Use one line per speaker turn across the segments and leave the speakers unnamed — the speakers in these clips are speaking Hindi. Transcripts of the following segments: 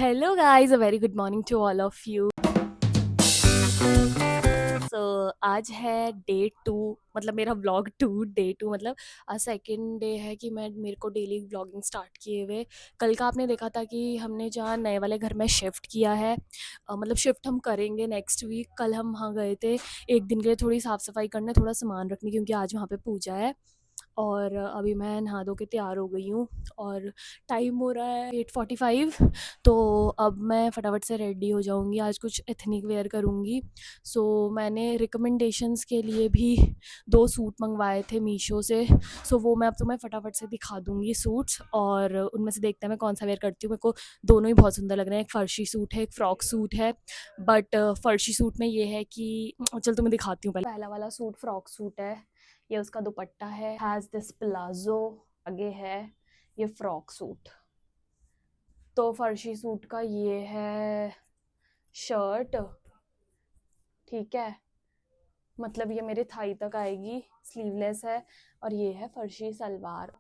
Hello guys, a very good morning to all of you. So आज है डे टू, मतलब मेरा व्लॉग टू डे टू, मतलब आज सेकंड डे है कि मैं मेरे को डेली व्लॉगिंग स्टार्ट किए हुए। कल का आपने देखा था कि हमने जहाँ नए वाले घर में शिफ्ट किया है, मतलब शिफ्ट हम करेंगे नेक्स्ट वीक। कल हम वहाँ गए थे एक दिन के लिए थोड़ी साफ़ सफाई करने, थोड़ा सामान रखने, क्योंकि आज वहाँ पे पूजा है। और अभी मैं नहा धो के तैयार हो गई हूँ और टाइम हो रहा है 8:45। तो अब मैं फटाफट से रेडी हो जाऊँगी, आज कुछ एथनिक वेयर करूँगी। सो मैंने रिकमेंडेशंस के लिए भी 2 सूट मँगवाए थे मीशो से। सो वो मैं अब तुम्हें फटाफट से दिखा दूँगी सूट्स, और उनमें से देखते हैं मैं कौन-सा वेयर करती हूँ। मेरे को दोनों ही बहुत सुंदर लग रहे हैं। एक फ़र्शी सूट है, एक फ्रॉक सूट है। बट फ़र्शी सूट में ये है कि चल तुम्हें दिखाती हूँ। पहला वाला सूट फ्रॉक सूट है, ये उसका दुपट्टा है, हैज़ दिस प्लाज़ो। आगे है ये फ्रॉक सूट। तो फर्शी सूट का ये है शर्ट, ठीक है, मतलब ये मेरे थाई तक आएगी, स्लीवलेस है। और ये है फर्शी सलवार,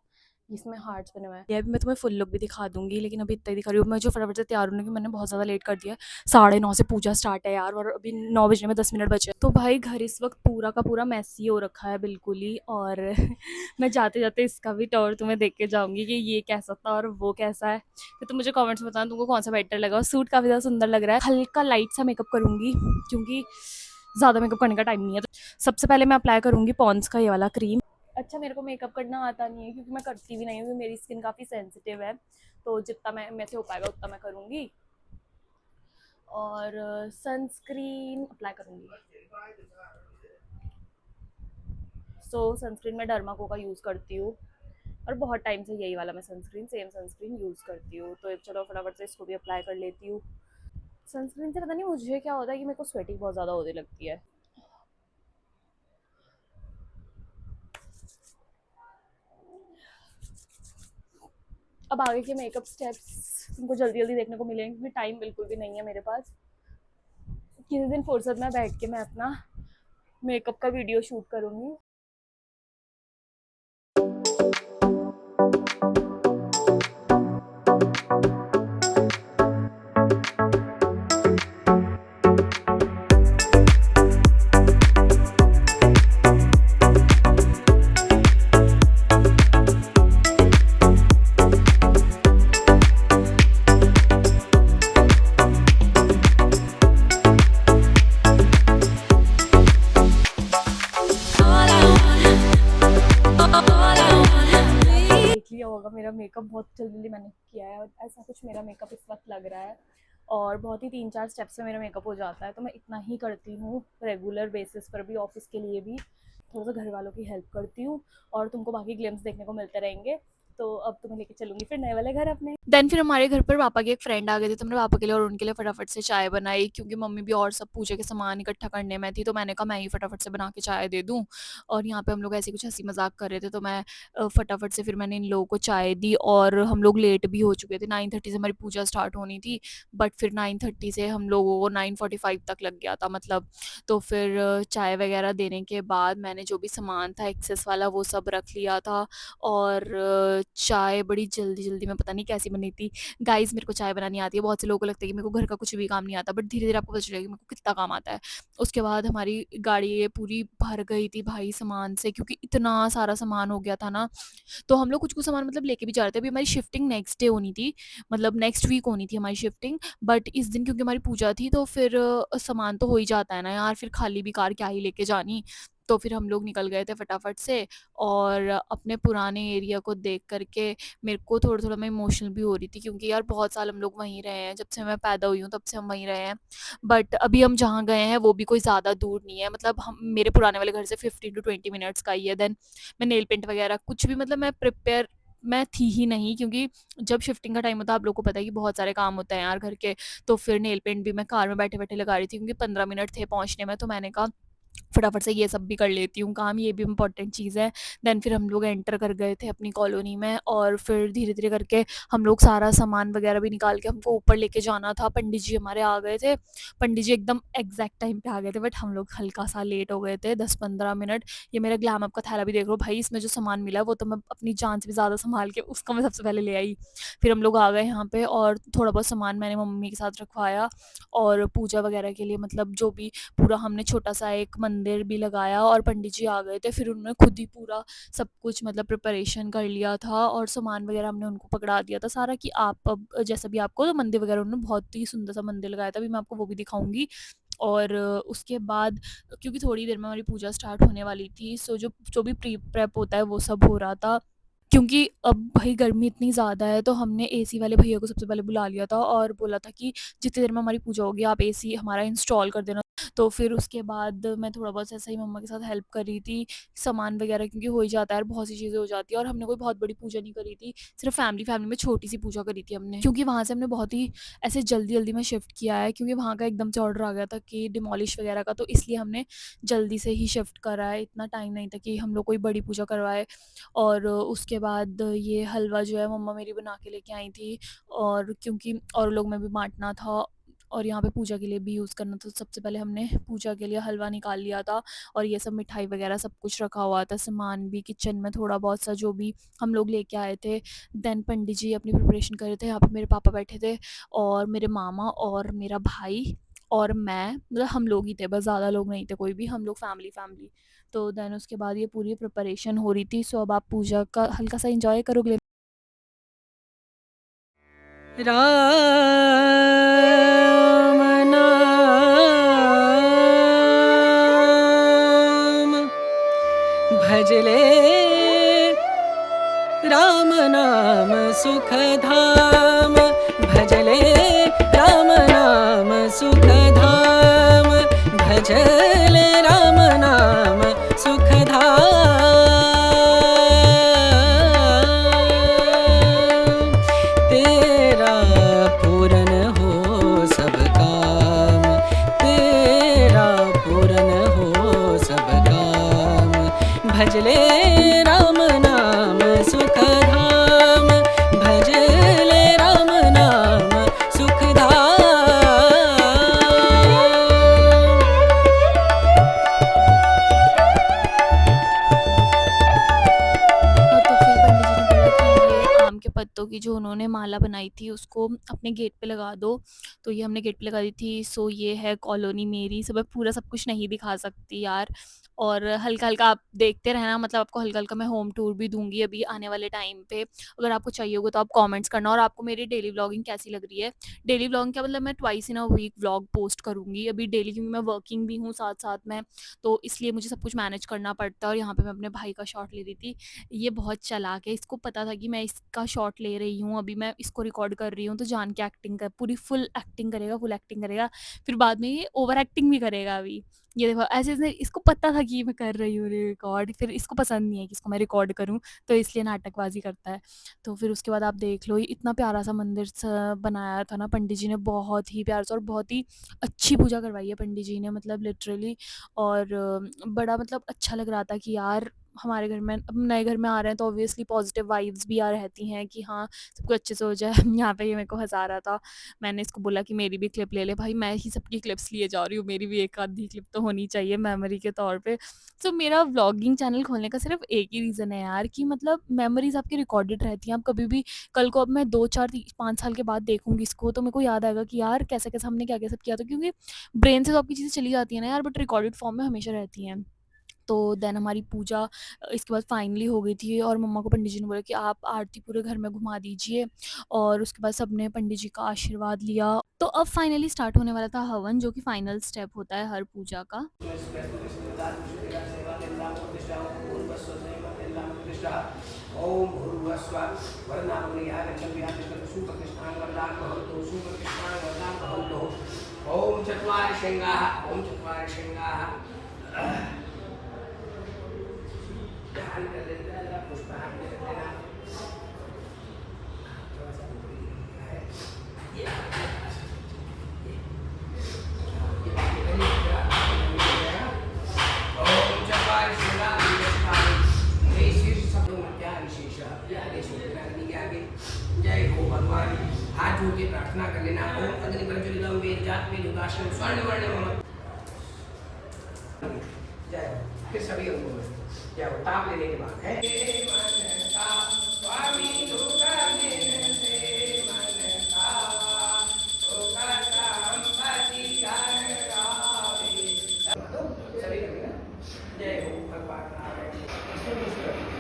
इसमें हार्ट्स बने हुए हैं। ये अभी मैं तुम्हें फुल लुक भी दिखा दूंगी, लेकिन अभी इतना ही दिखा रही हूँ। मैं जो फटाफट से तैयार होने की, मैंने बहुत ज़्यादा लेट कर दिया है। 9:30 से पूजा स्टार्ट है यार, और अभी 9 बजने में 10 मिनट बचे हैं। तो भाई घर इस वक्त पूरा का पूरा मैसी हो रखा है बिल्कुल ही। और मैं जाते जाते इसका भी टॉर तुम्हें देख के जाऊंगी कि ये कैसा था और वो कैसा है। तो तुम मुझे कमेंट्स में बताना तुमको कौन सा बेटर लगा। सूट काफ़ी ज़्यादा सुंदर लग रहा है। हल्का लाइट सा मेकअप करूँगी क्योंकि ज़्यादा मेकअप करने का टाइम नहीं है। तो सबसे पहले मैं अप्लाई करूँगी पॉन्स का ये वाला क्रीम। अच्छा, मेरे को मेकअप करना आता नहीं है क्योंकि मैं करती भी नहीं हूँ, क्योंकि मेरी स्किन काफ़ी सेंसिटिव है। तो जितना मैं मेरे से हो पाएगा उतना मैं करूँगी। और सनस्क्रीन अप्लाई करूँगी। सो सनस्क्रीन मैं डर्माको का यूज़ करती हूँ, और बहुत टाइम से यही वाला मैं सनस्क्रीन सेम सनस्क्रीन यूज़ करती हूँ। तो चलो फटाफट से इसको भी अप्लाई कर लेती हूँ। सनस्क्रीन से पता नहीं मुझे क्या होता है कि मेरे को स्वेटिंग बहुत ज़्यादा होने लगती है। अब आगे के मेकअप स्टेप्स तुमको जल्दी जल्दी देखने को मिलेंगे, क्योंकि टाइम बिल्कुल भी नहीं है मेरे पास। किसी दिन फुर्सत में बैठ के मैं अपना मेकअप का वीडियो शूट करूँगी। देख लिया होगा मेरा मेकअप बहुत जल्दी जल्दी मैंने किया है, और ऐसा कुछ मेरा मेकअप इस वक्त लग रहा है। और बहुत ही 3-4 स्टेप्स से मेरा मेकअप हो जाता है। तो मैं इतना ही करती हूँ रेगुलर बेसिस पर भी, ऑफिस के लिए भी थोड़ा सा घर वालों की हेल्प करती हूँ। और तुमको बाकी ग्लिम्स देखने को मिलते रहेंगे। तो अब तुम्हें लेके चलूंगी फिर नए वाले घर अपने। देन फिर हमारे घर पर पापा के एक फ्रेंड आ गए थे, तो मैंने पापा के लिए और उनके लिए फटाफट से चाय बनाई, क्योंकि मम्मी भी और सब पूजा के सामान इकट्ठा करने में थी। तो मैंने कहा मैं ही फटाफट से बना के चाय दे दूँ। और यहाँ पे हम लोग ऐसे कुछ हंसी मजाक कर रहे थे, तो मैं फटाफट से फिर मैंने इन लोगों को चाय दी। और हम लोग लेट भी हो चुके थे, 9:30 से हमारी पूजा स्टार्ट होनी थी। बट फिर 9:30 से हम लोगों को 9:45 तक लग गया था, मतलब। तो फिर चाय वगैरह देने के बाद मैंने जो भी सामान था एक्सेस वाला वो सब रख लिया था। और चाय बड़ी जल्दी जल्दी में पता नहीं कैसी बनी थी। गाइस, मेरे को चाय बनानी आती है। बहुत से लोगों को लगता है कि मेरे को घर का कुछ भी काम नहीं आता, बट धीरे धीरे आपको पता चलेगा कि मेरे को कितना काम आता है। उसके बाद हमारी गाड़ी ये पूरी भर गई थी भाई सामान से, क्योंकि इतना सारा सामान हो गया था ना। तो हम लोग कुछ कुछ सामान मतलब लेके भी जा रहे थे। अभी हमारी शिफ्टिंग नेक्स्ट डे होनी थी, मतलब नेक्स्ट वीक होनी थी हमारी शिफ्टिंग। बट इस दिन क्योंकि हमारी पूजा थी, तो फिर सामान तो हो ही जाता है ना यार, फिर खाली भी कार क्या ही लेके जानी। तो फिर हम लोग निकल गए थे फटाफट से। और अपने पुराने एरिया को देख करके मेरे को थोड़ा थोड़ा मैं इमोशनल भी हो रही थी, क्योंकि यार बहुत साल हम लोग वहीं रहे हैं, जब से मैं पैदा हुई हूँ तब से हम वहीं रहे हैं। बट अभी हम जहाँ गए हैं वो भी कोई ज़्यादा दूर नहीं है, मतलब हम मेरे पुराने वाले घर से 15 to 20 मिनट्स का ही है। देन मैं नेल पेंट वगैरह कुछ भी, मतलब मैं प्रिपेयर मैं थी ही नहीं, क्योंकि जब शिफ्टिंग का टाइम होता है आप लोग को पता है कि बहुत सारे काम होते हैं यार घर के। तो फिर नेल पेंट भी मैं कार में बैठे बैठे लगा रही थी, क्योंकि 15 मिनट थे पहुंचने में। तो मैंने कहा फटाफट से ये सब भी कर लेती हूँ काम, ये भी इम्पोर्टेंट चीज़ है। देन फिर हम लोग एंटर कर गए थे अपनी कॉलोनी में, और फिर धीरे-धीरे करके हम लोग सारा सामान वगैरह भी निकाल के हमको ऊपर लेके जाना था। पंडित जी हमारे आ गए थे। पंडित जी एकदम एग्ज़ैक्ट टाइम पे आ गए थे, बट हम लोग हल्का-सा लेट हो गए थे 10-15 मिनट। ये मेरा ग्लैम अप का थैला भी देख लो भाई, इसमें जो सामान मिला है वो तो मैं अपनी जान से भी ज़्यादा सँभाल के उसको मैं सबसे पहले ले आई। फिर हम लोग आ गए यहाँ पे, और थोड़ा बहुत सामान मैंने मम्मी के साथ रखवाया, और पूजा वगैरह के लिए मतलब जो भी पूरा हमने छोटा-सा एक मंदिर भी लगाया, और पंडित जी आ गए थे। फिर उन्होंने खुद ही पूरा सब कुछ मतलब प्रिपरेशन कर लिया था, और सामान वगैरह हमने उनको पकड़ा दिया था सारा, कि आप अब जैसा भी आपको तो मंदिर वगैरह उन्होंने बहुत ही सुंदर सा मंदिर लगाया था। अभी मैं आपको वो भी दिखाऊँगी। और उसके बाद क्योंकि थोड़ी देर में हमारी पूजा स्टार्ट होने वाली थी, सो जो जो भी प्री प्रेप होता है वो सब हो रहा था। क्योंकि अब भाई गर्मी इतनी ज़्यादा है, तो हमने एसी वाले भैया को सबसे पहले बुला लिया था और बोला था कि जितनी देर में हमारी पूजा होगी आप एसी हमारा इंस्टॉल कर देना। तो फिर उसके बाद मैं थोड़ा बहुत ऐसा ही मम्मा के साथ हेल्प कर रही थी, सामान वगैरह क्योंकि हो ही जाता है और बहुत सी चीज़ें हो जाती है, और हमने कोई बहुत बड़ी पूजा नहीं करी थी, सिर्फ फैमिली में छोटी-सी पूजा करी थी हमने। क्योंकि वहाँ से हमने बहुत ही ऐसे जल्दी-जल्दी में शिफ्ट किया है, क्योंकि वहाँ का एकदम से ऑर्डर आ गया था कि डिमोलिश वगैरह का, तो इसलिए हमने जल्दी से ही शिफ्ट करा है। इतना टाइम नहीं था कि हम लोग कोई बड़ी पूजा करवाएँ। और उसके बाद ये हलवा जो है मम्मा मेरी बना के लेके आई थी, और क्योंकि और लोग में भी बाँटना था और यहाँ पे पूजा के लिए भी यूज़ करना था, तो सबसे पहले हमने पूजा के लिए हलवा निकाल लिया था, और ये सब मिठाई वगैरह सब कुछ रखा हुआ था, सामान भी किचन में थोड़ा बहुत सा जो भी हम लोग लेके आए थे। देन पंडित जी अपनी प्रिपरेशन कर रहे थे, यहाँ पे मेरे पापा बैठे थे, और मेरे मामा और मेरा भाई और मैं, मतलब हम लोग ही थे बस, ज़्यादा लोग नहीं थे कोई भी, हम लोग फैमिली। तो देन उसके बाद ये पूरी प्रिपरेशन हो रही थी, सो अब आप पूजा का हल्का-सा एन्जॉय करोगे।
राम नाम भजले राम नाम सुखधाम भजले राम नाम सुखधाम भजले राम नाम सुखधाम तेरा पूरन हो सब काम तेरा पूरन हो सब काम भजले राम नाम सुखधाम भजले राम नाम सुखधाम।
तो फिर पंडित जी ने बोला कि ये आम के पत्तों की जो उन्होंने माला बनाई थी उसको अपने गेट पे लगा दो। तो ये हमने गेट पे लगा दी थी। सो ये है कॉलोनी मेरी। सो मैं पूरा सब कुछ नहीं दिखा सकती यार, और हल्का-हल्का आप देखते रहना, मतलब आपको हल्का-हल्का मैं होम टूर भी दूँगी अभी आने वाले टाइम पे। अगर आपको चाहिए होगा तो आप कमेंट्स करना, और आपको मेरी डेली व्लॉगिंग कैसी लग रही है। डेली व्लॉगिंग क्या मतलब मैं twice in a week vlog post करूँगी अभी डेली, क्योंकि मैं वर्किंग भी हूँ साथ-साथ में, तो इसलिए मुझे सब कुछ मैनेज करना पड़ता है। और यहाँ पे मैं अपने भाई का शॉट ले रही थी। ये बहुत चालाक है, इसको पता था कि मैं इसका शॉट ले रही हूँ, अभी मैं इसको रिकॉर्ड कर रही हूँ, तो जान के एक्टिंग कर पूरी फुल एक्टिंग करेगा, फिर बाद में ये ओवर एक्टिंग भी करेगा अभी। ये देखो ऐसे इसने इसको पता था कि मैं कर रही हूँ रिकॉर्ड, फिर इसको पसंद नहीं है कि इसको मैं रिकॉर्ड करूँ, तो इसलिए नाटकबाज़ी करता है। तो फिर उसके बाद आप देख लो, ये इतना प्यारा-सा मंदिर बनाया था ना पंडित जी ने, बहुत ही प्यार से, और बहुत ही अच्छी पूजा करवाई है पंडित जी ने, मतलब लिटरली। और बड़ा मतलब अच्छा लग रहा था कि यार हमारे घर में अब नए घर में आ रहे हैं, तो ऑब्वियसली पॉजिटिव वाइब्स भी आ रहती हैं कि हाँ सब कुछ अच्छे से हो जाए। यहाँ पे ये मेरे को हंसा रहा था, मैंने इसको बोला कि मेरी भी क्लिप ले ले, भाई मैं ही सबकी क्लिप्स लिए जा रही हूँ, मेरी भी एक आधी क्लिप तो होनी चाहिए मेमोरी के तौर पे। सो मेरा व्लॉगिंग चैनल खोलने का सिर्फ एक ही रीज़न है यार, कि मतलब मेमोरीज आपकी रिकॉर्डेड रहती हैं, आप कभी भी कल को अब मैं 2 4 5 साल के बाद देखूंगी इसको, तो मेरे को याद आएगा कि यार कैसे कैसे हमने क्या क्या सब किया था, क्योंकि ब्रेन से तो आपकी चीज़ें चली जाती हैं ना यार, बट रिकॉर्डेड फॉर्म में हमेशा रहती हैं। तो देन हमारी पूजा इसके बाद फाइनली हो गई थी, और मम्मा को पंडित जी ने बोला कि आप आरती पूरे घर में घुमा दीजिए, और उसके बाद सबने पंडित जी का आशीर्वाद लिया। तो अब फाइनली स्टार्ट होने वाला था हवन, जो कि फाइनल स्टेप होता है हर पूजा का।
ओम भूर्भुवस्सुः वरदामृयागच्छं व्यापितं सुप्रतिष्ठां वरदां भवन्तु सुप्रतिष्ठां वरदां भवन्तु। ओम चत्वारि शृंगाः ओम चत्वारि शृंगाः ध्यान कर लेते हैं पुष्पांजलि दे देना। थोड़ा सा है ये ये अग्निप्रज्वलितं वेदजातवेदुदाशं स्वर्णवर्णं मम जय हो। फिर सभी अंगों में जय हो। ताप लेने के बाद है स्वामी दुर्गा दिन से मन का होगा संपत्ति कर गावे। सभी करेंगे ना? जय हो भगवान नारायण। इसको भी इसको रखिए।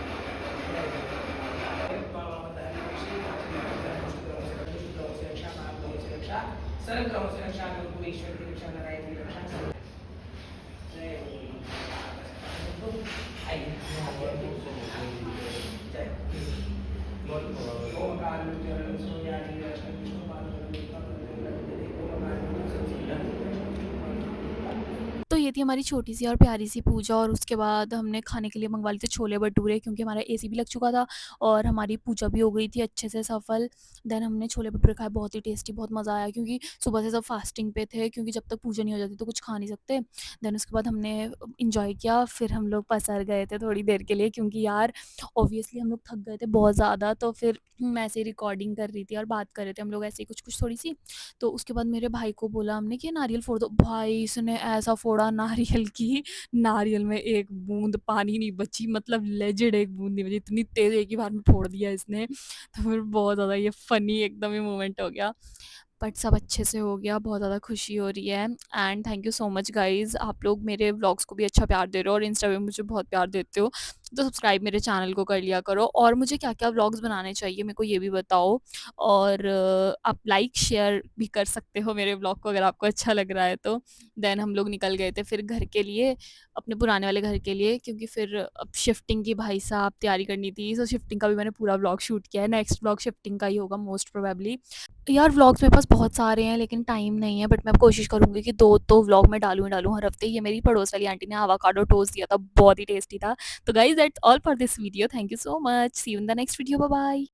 जय हो। बाबा बताएं, श्री से रक्षा, पाप ग्रहों से रक्षा, सर्व ग्रहों से रक्षा, गुरुकुलेश्वर की रक्षा, नारायण की रक्षा। जय हो। आइए। जय हो। ओमकार मुद्रण सूर्यादि रश्मि विष्णु पादुका
तो ये थी हमारी छोटी-सी और प्यारी-सी पूजा और उसके बाद हमने खाने के लिए मँगवा लिए थे छोले-भटूरे क्योंकि हमारा एसी भी लग चुका था और हमारी पूजा भी हो गई थी अच्छे से सफल। देन हमने छोले-भटूरे खाए, बहुत ही टेस्टी, बहुत मज़ा आया क्योंकि सुबह से सब फास्टिंग पे थे क्योंकि जब तक पूजा नहीं हो जाती तो कुछ खा नहीं सकते। देन उसके बाद हमने एन्जॉय किया, फिर हम लोग पसर गए थे थोड़ी देर के लिए क्योंकि यार ऑब्वियसली हम लोग थक गए थे बहुत ज़्यादा, तो फिर मैं ऐसे ही रिकॉर्डिंग कर रही थी और बात कर रहे थे हम लोग ऐसे ही कुछ-कुछ थोड़ी-सी। तो उसके बाद मेरे भाई को बोला हमने कि नारियल फोड़ दो, भाई इसने ऐसा फोड़ा नारियल की, नारियल में एक बूंद पानी नहीं बची, मतलब लेजिड एक बूंद नहीं बची, इतनी तेज़ एक ही बार में फोड़ दिया इसने। तो फिर बहुत ज़्यादा ये फ़नी एकदम ही मोमेंट हो गया। बट सब अच्छे से हो गया, बहुत ज़्यादा खुशी हो रही है and thank you so much guys, आप लोग मेरे व्लॉग्स को भी अच्छा प्यार दे रहे हो और इंस्टा पे मुझे बहुत प्यार देते हो। तो सब्सक्राइब मेरे चैनल को कर लिया करो और मुझे क्या-क्या व्लॉग्स बनाने चाहिए मेरे को ये भी बताओ और आप लाइक शेयर भी कर सकते हो मेरे व्लॉग को अगर आपको अच्छा लग रहा है तो। देन हम लोग निकल गए थे फिर घर के लिए, अपने पुराने वाले घर के लिए क्योंकि फिर अब शिफ्टिंग की भाई साहब तैयारी करनी थी, सो शिफ्टिंग का भी मैंने पूरा व्लॉग शूट किया है। नेक्स्ट व्लॉग शिफ्टिंग का ही होगा मोस्ट प्रोबेबली। यार व्लॉग्स मेरे पास बहुत सारे हैं लेकिन टाइम नहीं है, बट मैं कोशिश करूँगी कि 2 तो व्लॉग मैं डालूँ ही डालूँ हर हफ्ते। ये मेरी पड़ोस वाली आंटी ने एवोकाडो टोस्ट दिया था, बहुत ही टेस्टी था। तो guys that's all for this video, thank you so much, see you in the next video, bye bye.